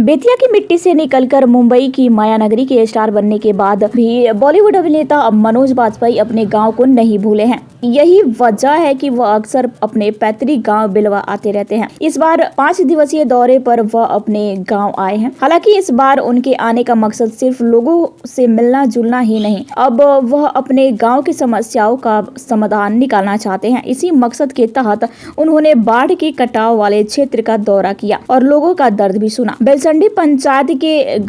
बेतिया की मिट्टी से निकलकर मुंबई की मायानगरी के स्टार बनने के बाद भी बॉलीवुड अभिनेता मनोज बाजपेयी अपने गांव को नहीं भूले हैं। यही वजह है कि वह अक्सर अपने पैतृक गांव बिलवा आते रहते हैं। इस बार 5 दिवसीय दौरे पर वह अपने गांव आए हैं। हालांकि इस बार उनके आने का मकसद सिर्फ लोगों से मिलना जुलना ही नहीं, अब वह अपने गांव की समस्याओं का समाधान निकालना चाहते हैं। इसी मकसद के तहत उन्होंने बाढ़ के कटाव वाले क्षेत्र का दौरा किया और लोगों का दर्द भी सुना। बेलसंडी पंचायत के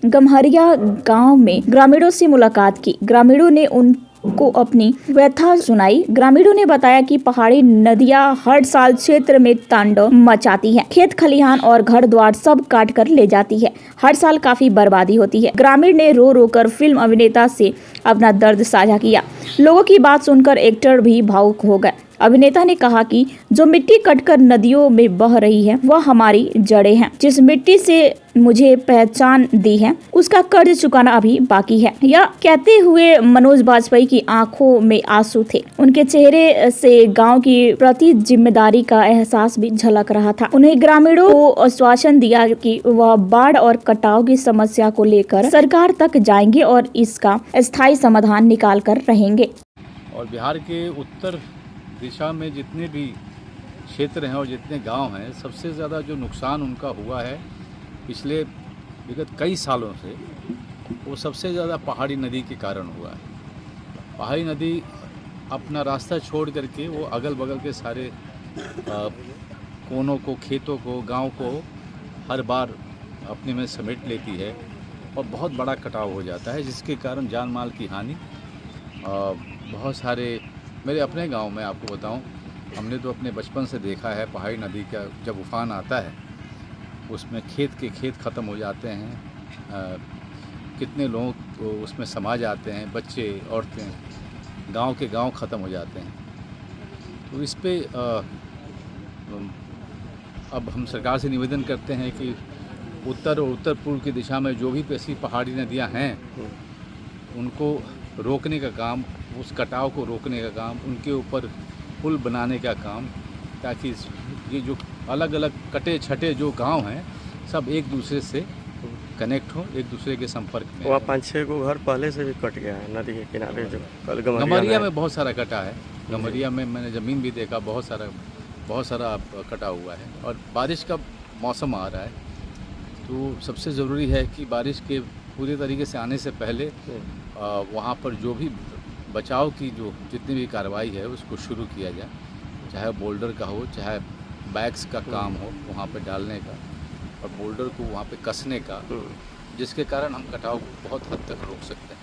गमहरिया गांव में ग्रामीणों से मुलाकात की। ग्रामीणों ने उनको अपनी व्यथा सुनाई। ग्रामीणों ने बताया कि पहाड़ी नदियां हर साल क्षेत्र में तांडव मचाती हैं। खेत खलिहान और घर द्वार सब काट कर ले जाती है। हर साल काफी बर्बादी होती है। ग्रामीण ने रो रो कर फिल्म अभिनेता से अपना दर्द साझा किया। लोगों की बात सुनकर एक्टर भी भावुक हो गए। अभिनेता ने कहा कि जो मिट्टी कटकर नदियों में बह रही है वह हमारी जड़ें हैं। जिस मिट्टी से मुझे पहचान दी है उसका कर्ज चुकाना अभी बाकी है। यह कहते हुए मनोज बाजपेयी की आंखों में आंसू थे। उनके चेहरे से गांव की प्रति जिम्मेदारी का एहसास भी झलक रहा था। उन्हें ग्रामीणों को आश्वासन दिया कि वह बाढ़ और कटाव की समस्या को लेकर सरकार तक जाएंगे और इसका स्थायी समाधान निकाल कर रहेंगे। और बिहार के उत्तर दिशा में जितने भी क्षेत्र हैं और जितने गांव हैं, सबसे ज़्यादा जो नुकसान उनका हुआ है पिछले विगत कई सालों से, वो सबसे ज़्यादा पहाड़ी नदी के कारण हुआ है। पहाड़ी नदी अपना रास्ता छोड़ करके वो अगल बगल के सारे कोनों को, खेतों को, गांव को हर बार अपने में समेट लेती है और बहुत बड़ा कटाव हो जाता है, जिसके कारण जान माल की हानि। बहुत सारे मेरे अपने गांव में आपको बताऊं, हमने तो अपने बचपन से देखा है पहाड़ी नदी का जब उफान आता है उसमें खेत के खेत ख़त्म हो जाते हैं। कितने लोग उसमें समा जाते हैं, बच्चे, औरतें, गांव के गांव ख़त्म हो जाते हैं। तो इस पे अब हम सरकार से निवेदन करते हैं कि उत्तर और उत्तर पूर्व की दिशा में जो भी ऐसी पहाड़ी नदियां हैं उनको रोकने का काम, उस कटाव को रोकने का काम, उनके ऊपर पुल बनाने का काम, ताकि ये जो अलग अलग कटे छटे जो गांव हैं सब एक दूसरे से कनेक्ट हो, एक दूसरे के संपर्क में। वहाँ 5-6 को घर पहले से भी कट गया है नदी के किनारे। जो कल गमहरिया में बहुत सारा कटा है। गमहरिया में मैंने ज़मीन भी देखा, बहुत सारा कटा हुआ है। और बारिश का मौसम आ रहा है तो सबसे ज़रूरी है कि बारिश के पूरे तरीके से आने से पहले वहाँ पर जो भी बचाव की जो जितनी भी कार्रवाई है उसको शुरू किया जाए, चाहे बोल्डर का हो, चाहे बैग्स का काम हो वहाँ पे डालने का और बोल्डर को वहाँ पे कसने का, जिसके कारण हम कटाव को बहुत हद तक रोक सकते हैं।